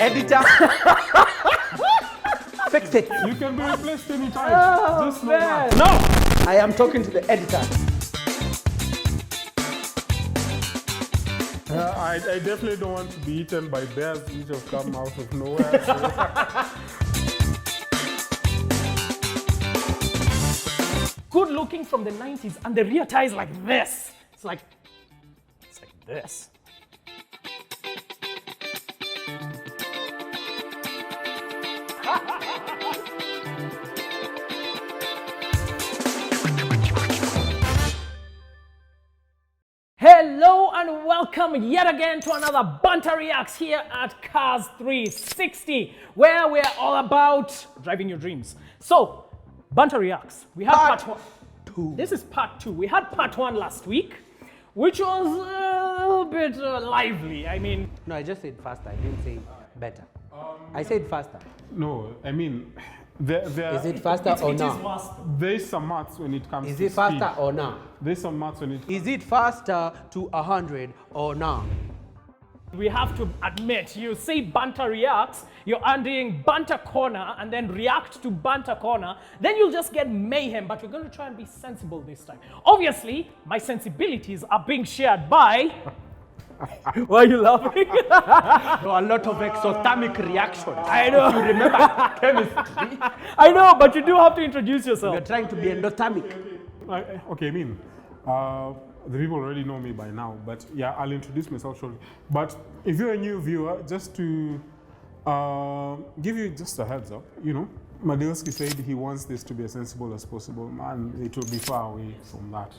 Editor. Fix it. You can be replaced anytime. Oh, Just know man. that. No. I am talking to the editor. I definitely don't want to be eaten by bears which have come out of nowhere. So. Good looking from the 90s, and the rear tie is like this. It's like this. Hello and welcome yet again to another Banter Reacts here at Cars 360, where we're all about driving your dreams. So, Banter Reacts, we had part one. This is part two. We had part one last week, which was a little bit lively. I mean, No, I just said faster. I didn't say better. I said faster. No, I mean, Is it faster or it is now? faster. there's some maths when it comes Is to it faster speed. or now? There's some maths when it Is it faster to 100 or now? We have to admit, you say Banter Reacts, you're doing Banter Corner and then react to Banter Corner, then you'll just get mayhem, but we're going to try and be sensible this time. Obviously, my sensibilities are being shared by... Why are you laughing? A lot of exothermic reactions. I know. If you remember chemistry, I know, but you do have to introduce yourself. we're trying to be endothermic. Okay, I mean, the people already know me by now, but yeah, I'll introduce myself shortly. But if you're a new viewer, just to give you just a heads up, you know, Madilski said he wants this to be as sensible as possible, and it will be far away from that.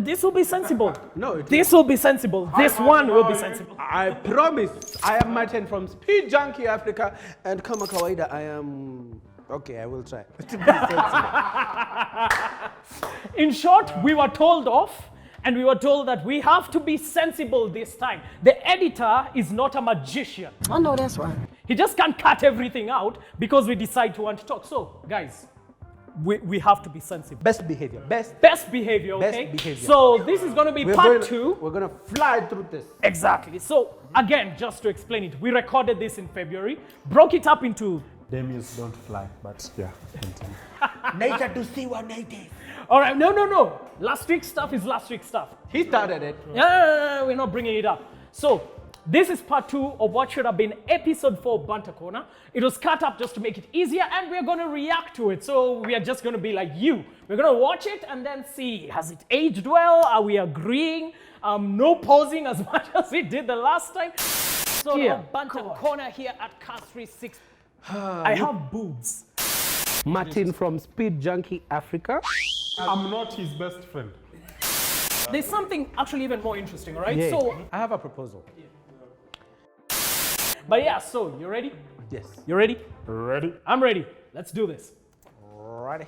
This will be sensible. No, This will be sensible. This one will be sensible. I promise. I am Martin from Speed Junkie Africa, and kama kawaida, I am... Okay, I will try to be sensible. In short, we were told off, and we were told that we have to be sensible this time. The editor is not a magician. I know that's right. He just can't cut everything out because we decide to want to talk. So, guys, we have to be sensible. Best behavior. Best Behavior, okay? Best behavior. So this is going to be part two. We're going to fly through this. Exactly. So again, just to explain it, we recorded this in February, broke it up into... Demius don't fly, but yeah, continue. Nature to see what native. All right, no. Last week's stuff is last week's stuff. He started it. No, we're not bringing it up. So this is part two of what should have been episode 4 Banter Corner. It was cut up just to make it easier, and we're going to react to it. So we are just going to be like you. We're going to watch it and then see, has it aged well? Are we agreeing? No pausing as much as we did the last time. So Dear Banter Corner here at Cars 360. I have boobs. Martin from Speed Junkie Africa. I'm not his best friend. There's something actually even more interesting, all right? Yeah. So, I have a proposal. but yeah, so you ready? Yes. You ready? Ready? I'm ready. Let's do this. Ready.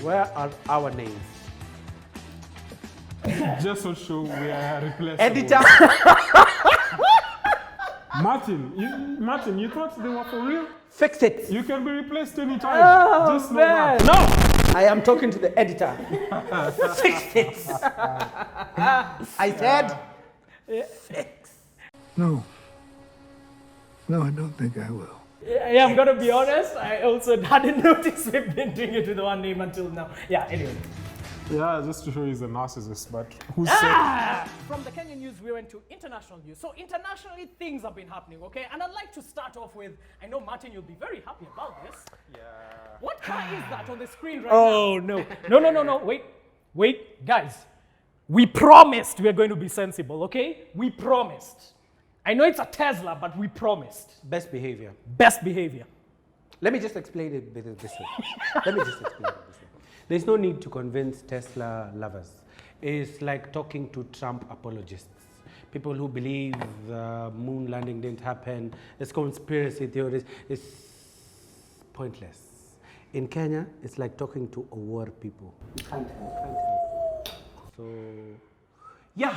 Where are our names? Just so sure we are replaceable. Editor. Martin, you thought they were for real? Fix it. You can be replaced anytime. Oh, Just know man. that. No! I am talking to the editor. Fix it. I said, fix. No. No, I don't think I will. Yeah, I'm gonna be honest. I also hadn't noticed we've been doing it with one name until now. Yeah, anyway. Yeah, just to show he's a narcissist, but who said... From the Kenyan news, we went to international news. So internationally, things have been happening, okay? And I'd like to start off with, I know, Martin, you'll be very happy about this. Yeah. What car is that on the screen right now? No. Wait, guys. We promised we're going to be sensible, okay? We promised. I know it's a Tesla, but we promised. Best behavior. Best behavior. Let me just explain it this way. There's no need to convince Tesla lovers. It's like talking to Trump apologists. People who believe the moon landing didn't happen. It's conspiracy theories. It's pointless. In Kenya, it's like talking to a war people. You can't help. So, yeah.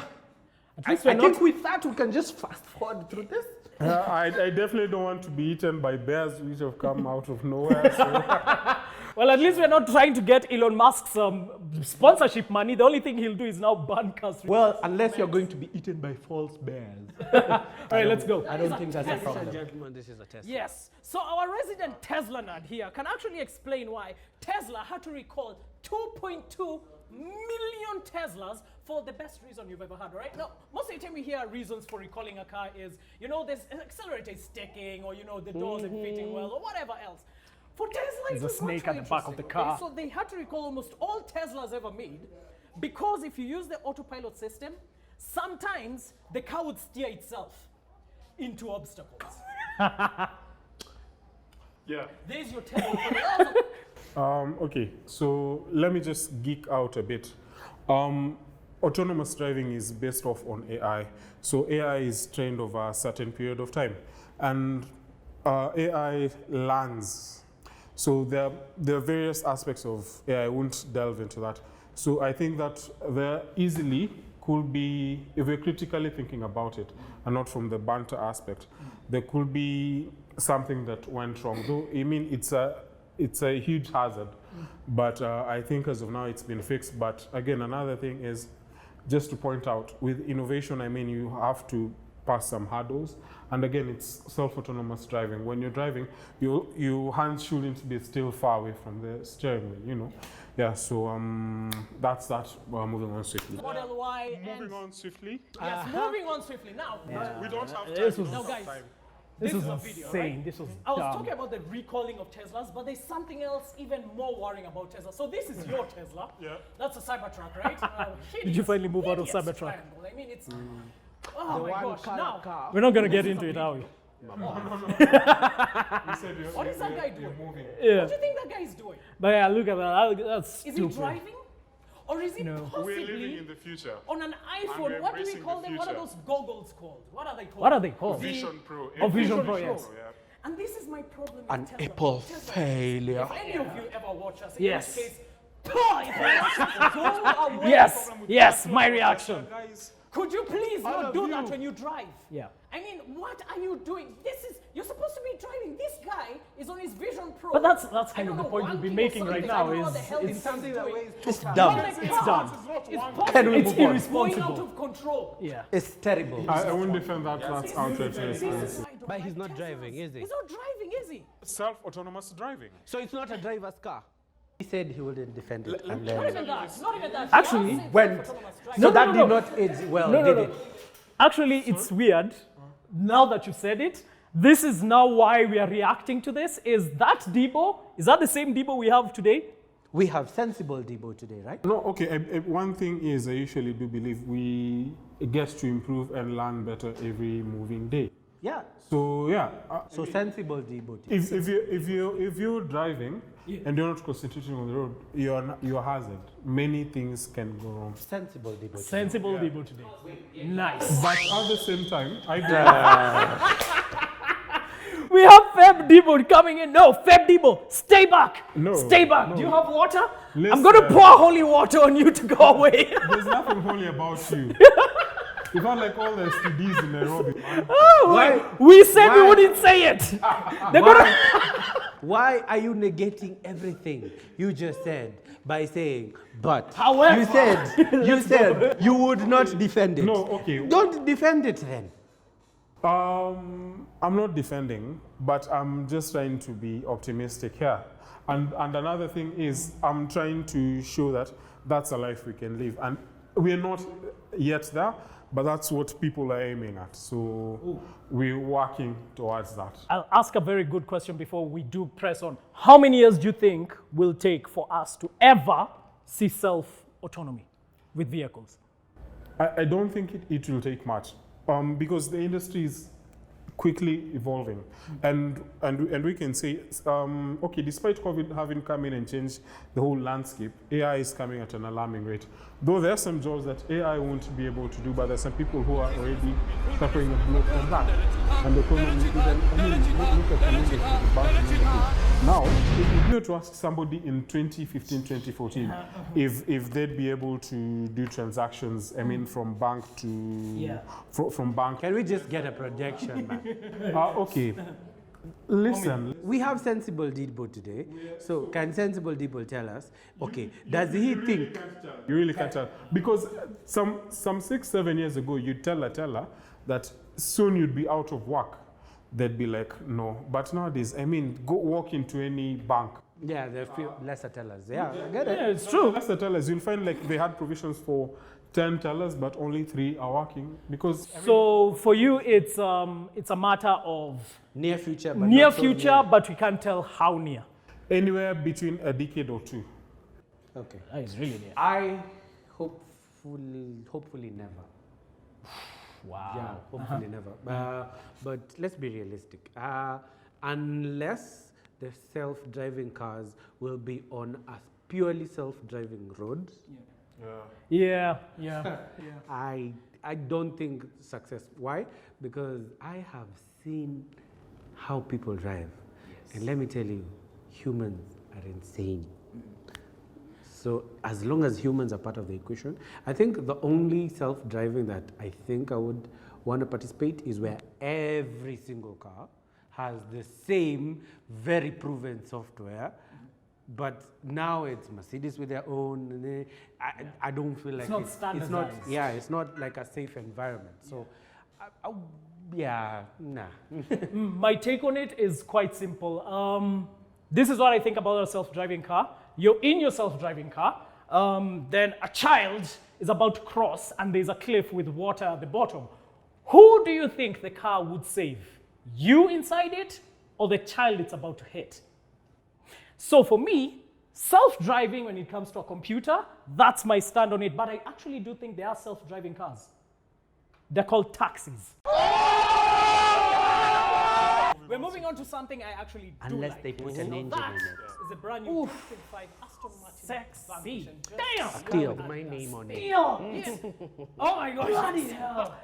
I think with that, we can just fast forward through this. I definitely don't want to be eaten by bears which have come out of nowhere. So. Well, at least we're not trying to get Elon Musk's sponsorship money. The only thing he'll do is now ban cars. Well, unless you're going to be eaten by false bears. All right, let's go. I don't think that's a Tesla. problem. Gentlemen, this is a test. Yes. So our resident Tesla nerd here can actually explain why Tesla had to recall 2.2 million Teslas for the best reason you've ever had, right? Now, most of the time we hear reasons for recalling a car is, you know, this accelerator is sticking, or, you know, the doors aren't fitting well, or whatever else. For Tesla, There's it a was snake much at the back of the interesting, car. okay? So they had to recall almost all Teslas ever made, because if you use the autopilot system, sometimes the car would steer itself into obstacles. Yeah. There's your Tesla. Okay, so let me just geek out a bit. Autonomous driving is based off on AI. So AI is trained over a certain period of time. And AI learns. So there are various aspects of AI. I won't delve into that. So I think that there easily could be, if we're critically thinking about it, and not from the banter aspect, there could be something that went wrong. Though, I mean, it's a huge hazard, but I think as of now it's been fixed. But again, another thing is just to point out, with innovation, I mean, you have to pass some hurdles. And again, it's self-autonomous driving. When you're driving, your hands shouldn't be still far away from the steering wheel, you know. Yeah, so that's that. Moving on swiftly. Model Y and Moving on swiftly. yes, moving on swiftly. Now, We don't have This time. was- now guys, This is was a video, insane. right? This was I was dumb. talking about the recalling of Teslas, but there's something else even more worrying about Tesla. So this is your Tesla. Yeah. That's a Cybertruck, right? Did you finally move out of hideous Cybertruck? triangle. I mean, it's oh my gosh. Now, We're not going to get into it, are we? what is that guy doing? Yeah. What do you think that guy is doing? But yeah, look at that. That's Is he stupid. driving, or is he No. We're living possibly in the future. on an we're iPhone? What do we embracing call the them? What are future. those goggles called? What are they called? What are they called? Vision Pro. Oh, Vision Pro, Pro. yes. Yeah. And this is my problem with An Tesla. Apple Tesla, failure. If any of you ever watch us, in Yes. this case, if you watch us, go away. Yes, yes, my reaction. Guys, Could you please All not of do you. that when you drive? Yeah. I mean, what are you doing? You're supposed to be driving. This guy is on his Vision Pro. But that's I kind don't of the know, point we'll be wanking or making right something. I now don't know what is the hell it's this guy's doing. It's dumb. But the It's car dumb. is Can we possibly move on? going Irresponsible. out of control. Yeah. It's terrible. I won't defend that. That's outright This irresponsible. is why I don't But he's like not driving, Teslas. is he? He's not driving, is he? Self-autonomous driving. So it's not a driver's car. He said he wouldn't defend it. And Not then, even that. Not even that. Actually, He has said when- self-autonomous driving. so No, that no, did no. not age well, No, no, did no. it? Actually, it's weird. Now that you said it, this is now why we are reacting to this. Is that the same Debo we have today? We have sensible Debo today, right? No, okay. One thing is, I usually do believe we get to improve and learn better every moving day. Yeah. So yeah, So sensible Debo today. if you're driving and you're not concentrating on the road, you're a hazard. Many things can go wrong. Sensible Debo today. Sensible Debo today. Nice. But at the same time, I believe We have Feb Debo coming in. No, Feb Debo, stay back. No, Stay back. no. Do you have water? I'm Listen. going to pour holy water on you to go away. there's nothing holy about you. You can't like all the STDs in Nairobi. Why? We said we Why? wouldn't say it. They're going to. Why are you negating everything you just said by saying, but However- you said you would not defend it. No, okay. Don't defend it then. I'm not defending, but I'm just trying to be optimistic here. And another thing is, I'm trying to show that that's a life we can live. And we're not yet there, but that's what people are aiming at. So we're working towards that. I'll ask a very good question before we do press on. How many years do you think will take for us to ever see self-autonomy with vehicles? I don't think it will take much, because the industry is quickly evolving, and we can say, okay, despite COVID having come in and changed the whole landscape, AI is coming at an alarming rate. Though there are some jobs that AI won't be able to do, but there's some people who are already suffering a blow from that. And the economy, even, I mean, look at the numbers of the banking industry. Now, if you were to ask somebody in 2015, 2014, if they'd be able to do transactions, I mean, from bank to, from bank. Can we just get a projection, man? Okay, Listen. We have Sensible Debo today. So can Sensible Debo tell us, okay, does he think? You really can't tell. Because some 6-7 years ago, you'd tell a teller that soon you'd be out of work. They'd be like, no. But nowadays, I mean, go walk into any bank. Yeah, there are few lesser tellers. Yeah, I get it. Yeah, it's true. That's the tellers. You'll find like they had provisions for 10 tellers, but only 3 are working because. So for you, it's a matter of Near future, but near not so future, near. but we can't tell how near. Anywhere between a decade or 2. Okay. That is really near. I hopefully never. Wow. Yeah, hopefully never. But let's be realistic. Unless the self-driving cars will be on a purely self-driving road, Yeah. I don't think success. Why? Because I have seen how people drive. And let me tell you, humans are insane. So as long as humans are part of the equation, I think the only self-driving that I think I would want to participate is where every single car has the same very proven software. But now it's Mercedes with their own. And I don't feel like not it's standardized. it's not like a safe environment. So, nah. My take on it is quite simple. This is what I think about a self-driving car. You're in your self-driving car, then a child is about to cross and there's a cliff with water at the bottom. Who do you think the car would save? You inside it or the child it's about to hit? So for me, self-driving when it comes to a computer, that's my stand on it. But I actually do think there are self-driving cars. They're called taxis. We're moving on to something I actually do Unless like. they put So an engine that in it. is a brand new 2025 Aston Martin. Sexy. Vanquish. And just Damn. slap Steal it my at name us. on it. Steal. Oh my gosh. Bloody hell.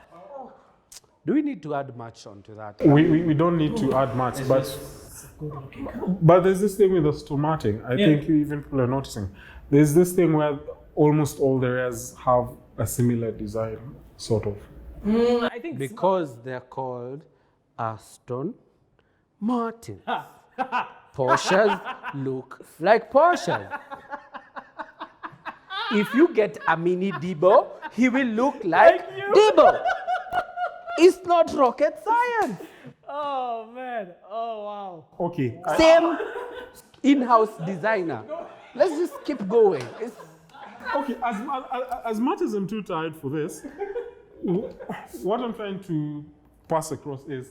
Do we need to add much onto that? We don't need to add much, but there's this thing with Aston Martin. I think even people are noticing. There's this thing where almost all the rares have a similar design, sort of. I think Because they're called Aston Martin. Porsches look like Porsches. If you get a mini Debo, he will look like Debo. It's not rocket science. Oh man. Oh wow. Okay. Same in-house designer. Let's just keep going. Okay, as much as I'm too tired for this, what I'm trying to pass across is,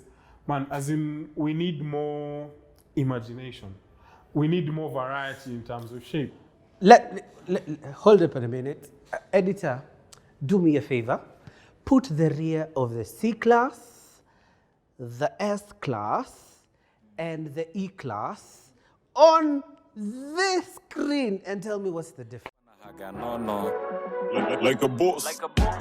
man, as in we need more imagination. We need more variety in terms of shape. Hold up a minute. Editor, do me a favor. Put the rear of the C-Class, the S-Class, and the E-Class on this screen and tell me what's the difference. Like a boss.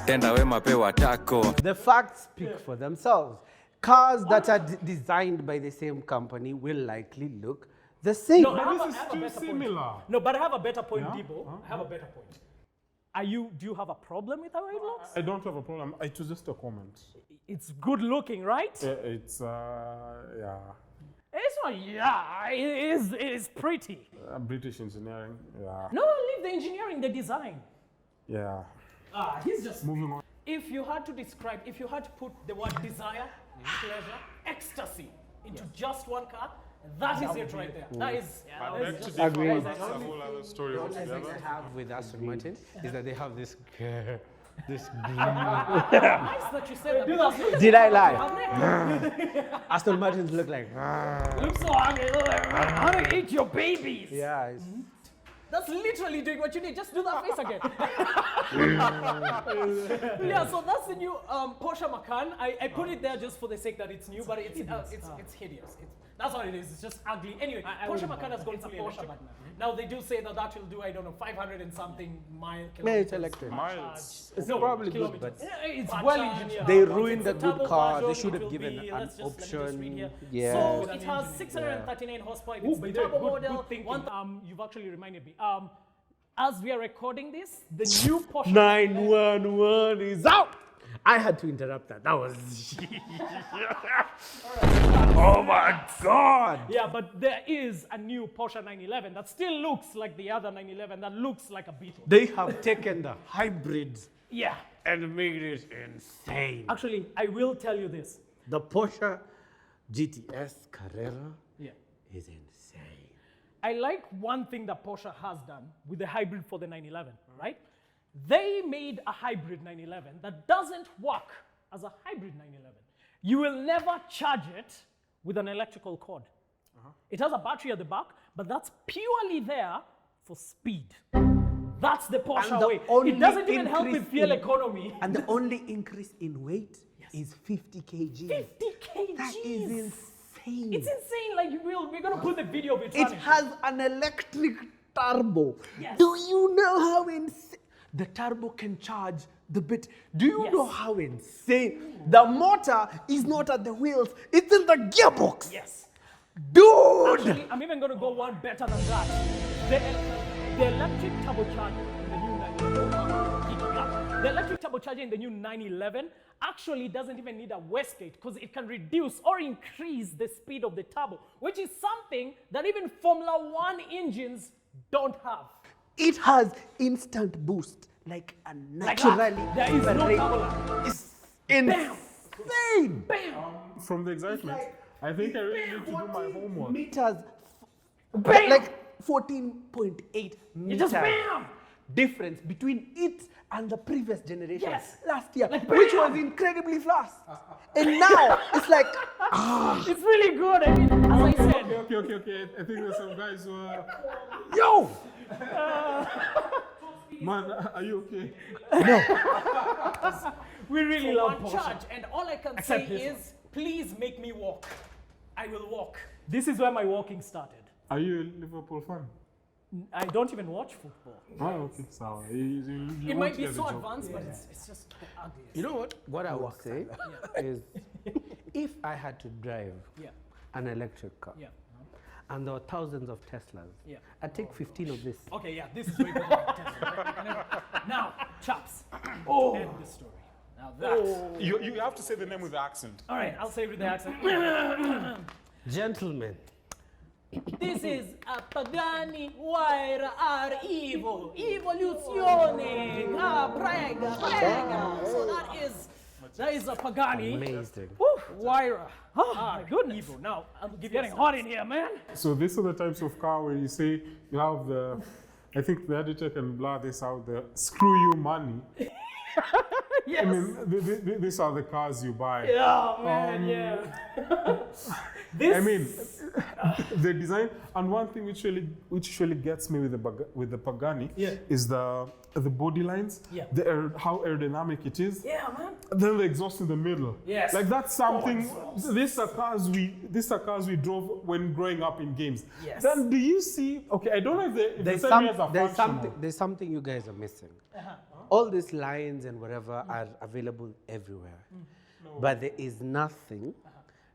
Tenda wema pewa tako. The facts speak for themselves. Cars that are designed by the same company will likely look the same. No, I This is have a too better point. similar. No, but I have a better point, Yeah? Debo. I have a better point. Do you have a problem with how it looks? I don't have a problem. It was just a comment. It's good looking, right? It's yeah, It's not, yeah, it is pretty. British engineering. Yeah, No, leave the engineering, the design. yeah. He's just. Moving on. If you had to describe, if you had to put the word desire, pleasure, ecstasy into just one car, that is it right there. That is. That's just Agreed. That's a whole other story The thing altogether. I have with Aston Martin is that they have this nice that you said that. Because Did I lie? Aston Martins look like. Looks so ugly. How to eat your babies. Yeah. that's literally doing what you need. Just do that face again. Yeah, so that's the new Porsche Macan. I put it there just for the sake that it's new, but it's hideous. That's what it is. It's just ugly. Anyway, Porsche Macan has gone fully electric. Now they do say that will do, I don't know, 500 and something Yeah, it's electric. Miles. It's No, probably good, kilometers. but It's Fast well charge, engineered. they but ruined it's the a good turbo car. They version, should it have will given be- an let's just read option. here. Yeah. So it has 639 horsepower. It's the turbo model. You've actually reminded me. As we are recording this, the new Porsche 911 is out. I had to interrupt that. That was. Oh my God! Yeah, but there is a new Porsche 911 that still looks like the other 911 that looks like a Beetle. They have taken the hybrid Yeah. and made it insane. Actually, I will tell you this. The Porsche GTS Carrera Yeah. is insane. I like one thing that Porsche has done with the hybrid for the 911, right? They made a hybrid 911 that doesn't work as a hybrid 911. You will never charge it with an electrical cord. It has a battery at the back, but that's purely there for speed. That's the Porsche And the way. only It doesn't even help with increase fuel in- economy. And the only increase in weight is 50 kg. 50 kgs. That is insane. It's insane. Like we're gonna put the video of it. It running. has an electric turbo. Yes. Do you know how insane? The turbo can charge the bit. Do you Yes. know how insane? The motor is not at the wheels, it's in the gearbox. Yes. Dude! Actually, I'm even going to go one better than that. The electric turbocharger in the new 911, the electric turbocharger in the new 911 actually doesn't even need a wastegate because it can reduce or increase the speed of the turbo, which is something that even Formula One engines don't have. It has instant boost, like a Like that. naturally. There is no vibrate- turbo lag. It's insane. Bam! From the excitement, I think I really need to do my homework. Meters, Bam! like 14.8 meters. just bam! Difference between it and the previous generation Yes. last year, Like which bam! was incredibly fast. And now it's like, It's really good. I mean, as I said, Okay. I think there's some guys who are. yo! Man, are you okay? we really For love one Porsche. charge, and all I can Except say this is, please make me walk. I will walk. This is where my walking started. Are you a Liverpool fan? I don't even watch football. Oh, okay. So you It want might to be get so the joke. advanced, but it's just the ugliest. You know what? What I would say is, if I had to drive Yeah. an electric car, Yeah. and there were thousands of Teslas, Yeah. I'd take 15 of this. Okay, yeah, this is very good. Now, chaps, end the story. Now that. You have to say the name with the accent. All right, I'll say it with the accent. Gentlemen, This is a Pagani Wire are evil. Evoluzione. Prega. So that is a Pagani. amazing. Wire. Goodness. Evil. Now, I'm getting hot in here, man. So these are the types of car where you say you have the. I think the editor can blur this out. The screw you money. Yes. I mean, these are the cars you buy. Oh, man, yeah. I mean, the design, and one thing which really gets me with the Pagani is the body lines, Yeah. how aerodynamic it is. Yeah, man. Then the exhaust in the middle. Yes. Like that's something. These are cars we drove when growing up in games. Yes. Then do you see? Okay, I don't know if the sensors are functional. There's something you guys are missing. All these lines and whatever are available everywhere. But there is nothing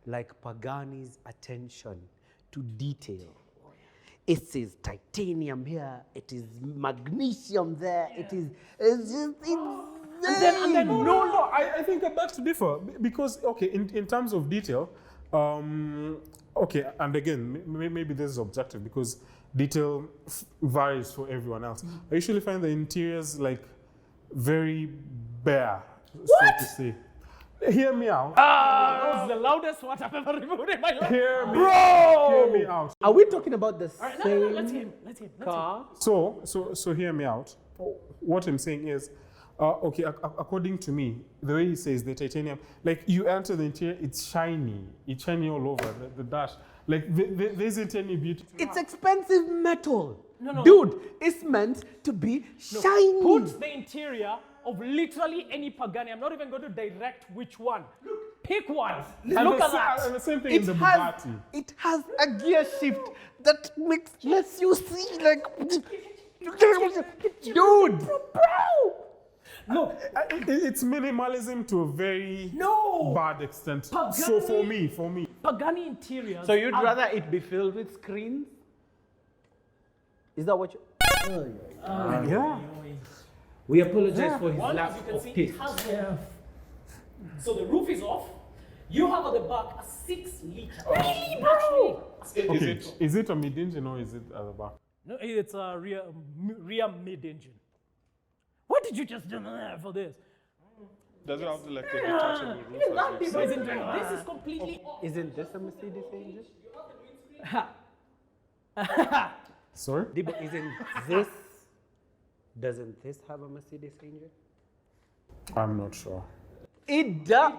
like Pagani's attention to detail. It is titanium here, it is magnesium there, it's just insane. And then no, I think I beg to differ because okay, in terms of detail, okay, and again maybe this is objective because detail varies for everyone else. I usually find the interiors like very bare, so to say. Hear me out. That was the loudest what I've ever removed in my life. Hear me out. Are we talking about the No, same let's hear him. Let's hear him. car? So hear me out. What I'm saying is, okay, according to me, the way he says the titanium, like you enter the interior, it's shiny all over the dash. Like there isn't any beauty. It's expensive metal. No. Dude, it's meant to be shiny. Put the interior of literally any Pagani. I'm not even going to direct which one. Pick one. Look at that. And the same thing in the Bugatti. It has a gear shift that lets you see like, dude. Look, It's minimalism to a very bad extent. Pagani- So for me. Pagani interiors. So you'd are- rather it be filled with screens? Is that what you? Yeah. We apologize for his One, lack as you can of see, taste. it has So the roof is off. You have at the back a 6-liter. Really, bro? Okay, is it a mid-engine or is it at the back? No, it's a rear mid-engine. What did you just do for this? Does it have like a detachable roof? Even that as we've people seen? isn't doing this is completely off. Isn't this a Mercedes engine? Sorry? Debo, doesn't this have a Mercedes engine? I'm not sure. It does.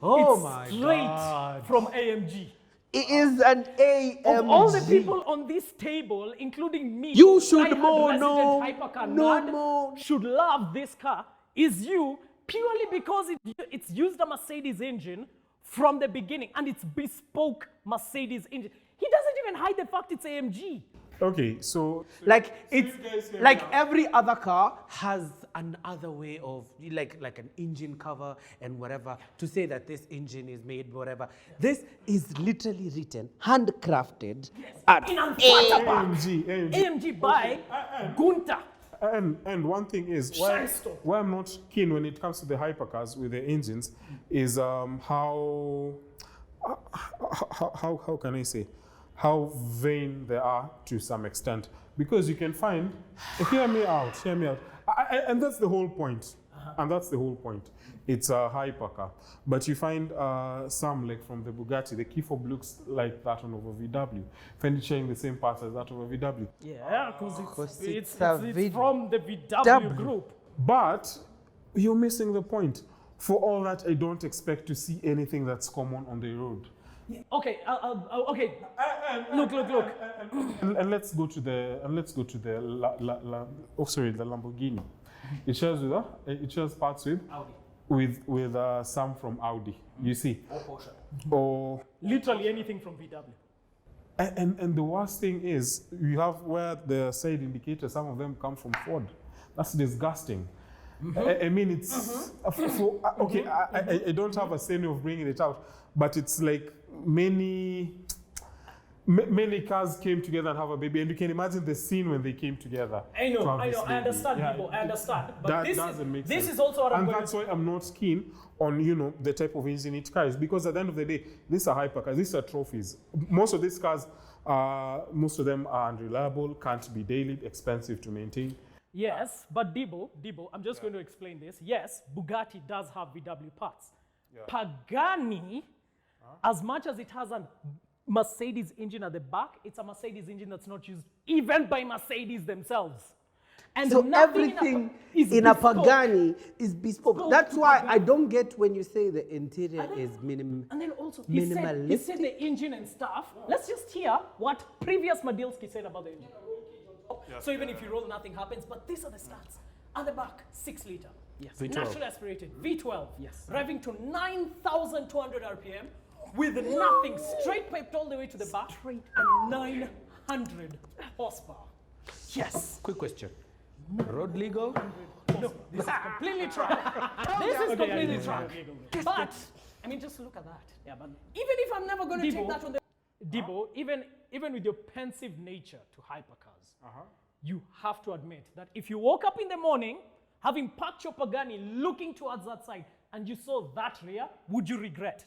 Oh It's my straight God. from AMG. It is an AMG. Of all the people on this table, including me, You should diehard more resident know. hypercar No nerd, more. should love this car, is you, purely because it's used a Mercedes engine from the beginning, and it's bespoke Mercedes engine. He doesn't even hide the fact it's AMG. Okay, so Like it's you guys hear like me out. every other car has another way of like an engine cover and whatever to say that this engine is made whatever. This is literally written, handcrafted at In Anfata AMG. AMG by Gunter. And one thing is why Shystorm. I'm not keen when it comes to the hypercars with the engines is how can I say how vain they are to some extent, because you can find hear me out and that's the whole point. And that's the whole point. It's a hypercar, but you find some like from the Bugatti, the key fob looks like that one of a VW. Find it sharing the same parts as that of a VW. Yeah, because it's a from the VW group. But you're missing the point. For all that, I don't expect to see anything that's common on the road. Okay, okay. Look. And let's go to the the Lamborghini. It shares parts with Audi. with some from Audi. You see, Or Porsche. or Literally anything from VW. and the worst thing is you have where the side indicators, some of them come from Ford. That's disgusting. I mean, it's okay. I don't have a saying of bringing it out, but it's like many cars came together and have a baby, and you can imagine the scene when they came together. I know, to have this I baby. understand, Yeah, people, I understand. But that this doesn't make this sense. is also what I'm and going that's to... why I'm not keen on the type of engine it carries, because at the end of the day, these are hypercars, these are trophies. Most of these cars, most of them are unreliable, can't be daily, expensive to maintain. Yes, but Debo, I'm just going to explain this. Yes, Bugatti does have VW parts. Pagani, as much as it has a Mercedes engine at the back, it's a Mercedes engine that's not used even by Mercedes themselves. And so nothing everything is in a bespoke. Pagani is bespoke. Bespoke That's to why Pagani. I don't get when you say the interior is And then also, he said minimalistic. the engine and stuff. Let's just hear what previous Madilski said about the engine. So even if you roll, nothing happens. But these are the stats. At the back, 6-liter. Yes. Naturally aspirated. V12. Yes. Driving to 9,200 RPM with nothing. Straight piped all the way to the back. And 900 horsepower. Yes. Quick question. Road legal? No, this is completely track. This is completely track. But, I mean, just look at that. Yeah, but even if I'm never going to take that on the... Debo, even with your pensive nature to hypercars, you have to admit that if you woke up in the morning, having parked your Pagani looking towards that side, and you saw that rear, would you regret?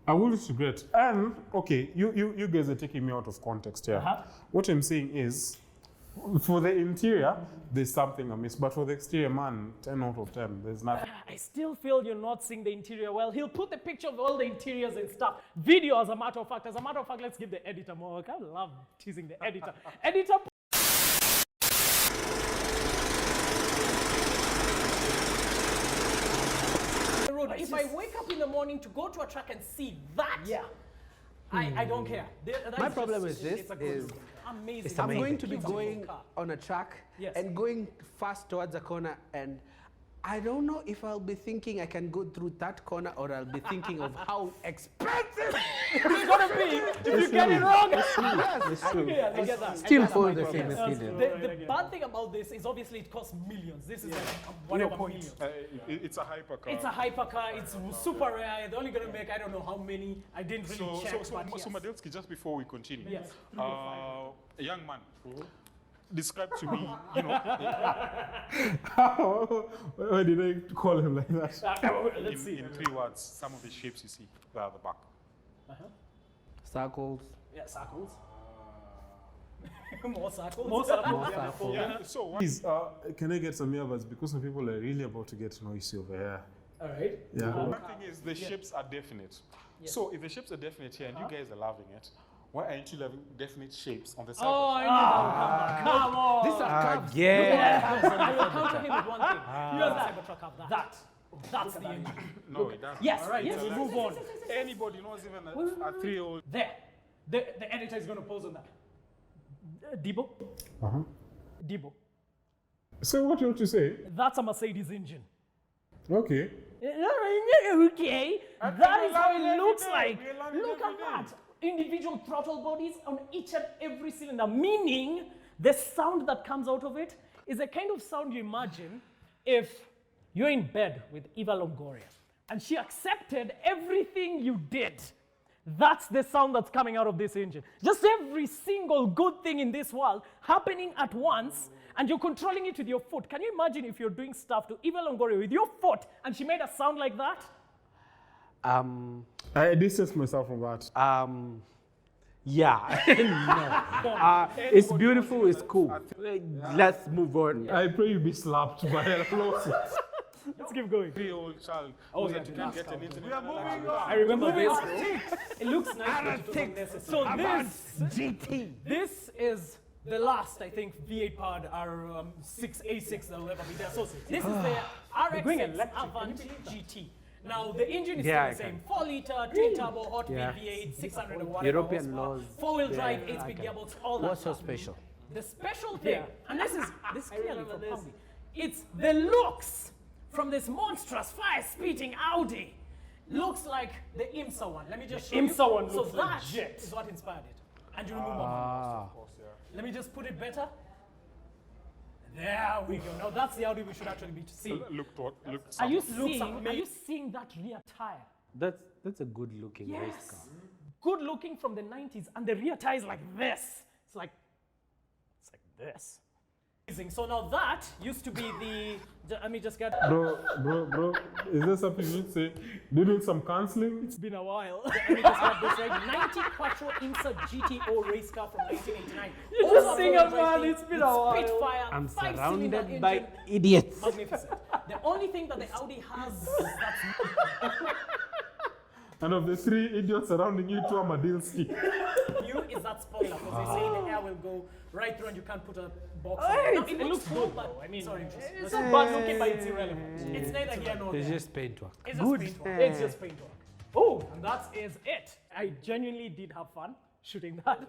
I will regret. And okay, you guys are taking me out of context here. What I'm saying is, for the interior, there's something amiss, but for the exterior, man, 10 out of 10, there's nothing. I still feel you're not seeing the interior well. He'll put the picture of all the interiors and stuff. Video, as a matter of fact. As a matter of fact, let's give the editor more work. I love teasing the editor. Editor. If I wake up in the morning to go to a track and see that, I don't care. My problem is this it's a good is look. Amazing. I'm going to be It's a beautiful going car. on a track Yes. and going fast towards a corner, and I don't know if I'll be thinking I can go through that corner or I'll be thinking of how expensive It's gonna be if you get it wrong. It's true. Yeah, I get that. Still I get for that. the same Yes. opinion. The bad thing about this is obviously it costs millions. This is like whatever millions. It's a hypercar. It's a hypercar. It's super rare. They're only gonna make I don't know how many. I didn't really check. So but yes. Madilski, just before we continue, Yes. a young man, describe to me, you know, Why did I call him like that? Let's see. in 3 words, some of the shapes you see there at the back. Circles. Yeah, circles. More circles. More circles. Yeah. Yeah. So what Please, can I get some earbuds? Because some people are really about to get noisy over here. All right. Yeah. one thing is the shapes are definite. So if the shapes are definite here and you guys are loving it, why aren't you loving definite shapes on the side? Oh, I knew that would come. Come on. These are curves. Yeah. I will counter him with one thing. Here's the Cybertruck have that. That's the engine. No, it doesn't. Yes, right. Yes, we'll move on. Anybody knows even a 3-year-old. There. The editor is going to pose on that. Debo? Debo. So what you want to say? That's a Mercedes engine. Okay. Okay, that is how it looks like. Look at that. Individual throttle bodies on each and every cylinder, meaning the sound that comes out of it is the kind of sound you imagine if you're in bed with Eva Longoria and she accepted everything you did. That's the sound that's coming out of this engine. Just every single good thing in this world happening at once, and you're controlling it with your foot. Can you imagine if you're doing stuff to Eva Longoria with your foot and she made a sound like that? I distance myself from that. Yeah. No. It's beautiful. It's cool. Let's move on. I pray you be slapped by a lawsuit. Let's keep going. 3-year-old child knows that you can get an internet. We are moving I remember this. It looks nice, but it was unnecessary. So this is the last, I think, V8 powered R6 A6 that will ever be there. So this is the RX-6 Avant GT. Now the engine is still the same: 4-liter, twin-turbo, hot V8, 601 European laws. 4-wheel drive, 8-speed gearbox, all that. What's so stuff. special? The special thing, and this is clearly from Audi, it's the looks from this monstrous fire-spitting Audi. Looks like the IMSA one. Let me just show you. IMSA one So looks that legit. is what inspired it. And you remove one. Let me just put it better. There we go. Now that's the Audi we should actually be seeing. Are you seeing that rear tire? That's a good looking race car. Good looking from the 90s, and the rear tire is like this. It's like this. So now that used to be the. Let me just get. Bro, is there something you would say? Do you need some counseling? It's been a while. Let me just get this right. 90 Quattro IMSA GTO race car from 1989. You just sing it, man. It's been a while. Spitfire. I'm 5-cylinder surrounded engine. by idiots. Magnificent. The only thing that the Audi has that's And of the 3 idiots surrounding you, 2 are Madilski. new is that spoiler, because they say the air will go right through and you can't put a box on Hey, it. Now, it looks cool, good, but though. I mean, sorry, it's not bad looking, but it's irrelevant. it's neither here nor It's there. just paint work. It's just paint work. It's just paint work. Oh, and that is it. I genuinely did have fun shooting that.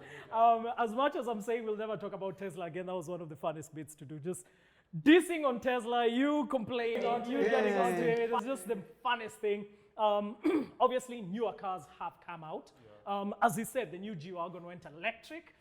As much as I'm saying we'll never talk about Tesla again, that was one of the funnest bits to do. Just dissing on Tesla, you complaining on, you getting onto it. It was just the funnest thing. Obviously, newer cars have come out. As he said, the new G-Wagon went electric.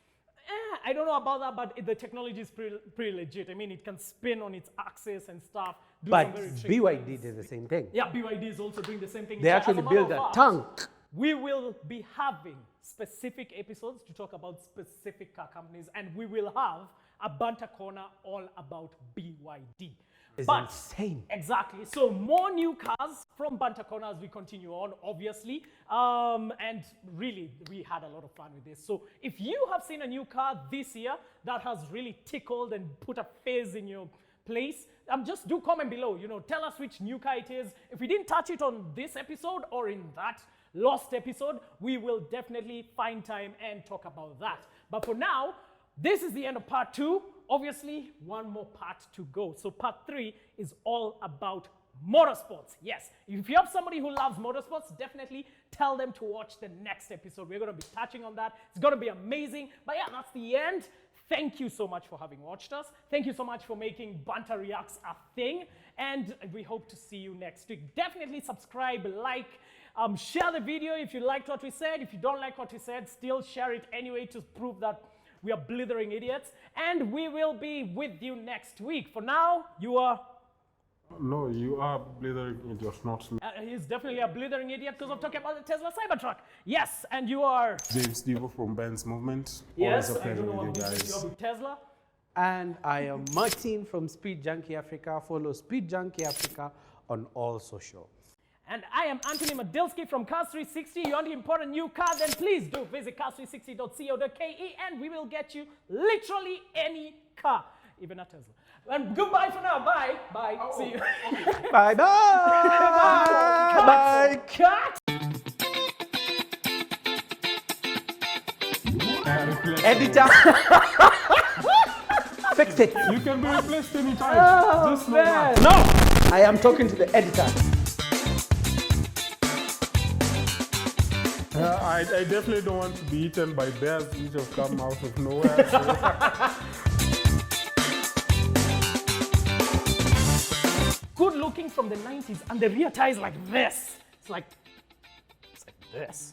I don't know about that, but the technology is pretty legit. I mean, it can spin on its axis and stuff. Do But some very tricky BYD things. did the same thing. Yeah, BYD is also doing the same thing. They As actually matter built of a fact, tank. We will be having specific episodes to talk about specific car companies, and we will have a banter corner all about BYD. It's But insane. exactly. So more new cars from Banter Corner as we continue on, obviously. And really, we had a lot of fun with this. So if you have seen a new car this year that has really tickled and put a phase in your place, just do comment below. You know, tell us which new car it is. If we didn't touch it on this episode or in that lost episode, we will definitely find time and talk about that. But for now, this is the end of part 2. Obviously, one more part to go. So part 3 is all about motorsports. Yes, if you have somebody who loves motorsports, definitely tell them to watch the next episode. We're going to be touching on that. It's going to be amazing. But yeah, that's the end. Thank you so much for having watched us. Thank you so much for making Banter Reacts a thing. And we hope to see you next week. Definitely subscribe, like, share the video if you liked what we said. If you don't like what we said, still share it anyway to prove that we are blithering idiots. And we will be with you next week. For now, you are... No, you are blithering idiot, not me. He's definitely a blithering idiot because I'm talking about the Tesla Cybertruck. Yes, and you are... Dave Stevo from Ben's Movement. Yes, Always a I pleasure don't know with you what guys. with Tesla. And I am Martin from Speed Junkie Africa. Follow Speed Junkie Africa on all socials. And I am Anthony Madilski from Cars 360. You want to import a new car? Then please do visit cars360.co.ke and we will get you literally any car, even a Tesla. And goodbye for now. Bye. Bye. See you. Bye bye. Bye. Cut. Editor. Fix it. You can be replaced anytime. Oh, Just know that. man. No. I am talking to the editor. I definitely don't want to be eaten by bears which have come out of nowhere. So. Good looking from the 90s and the rear tie is like this. It's like this.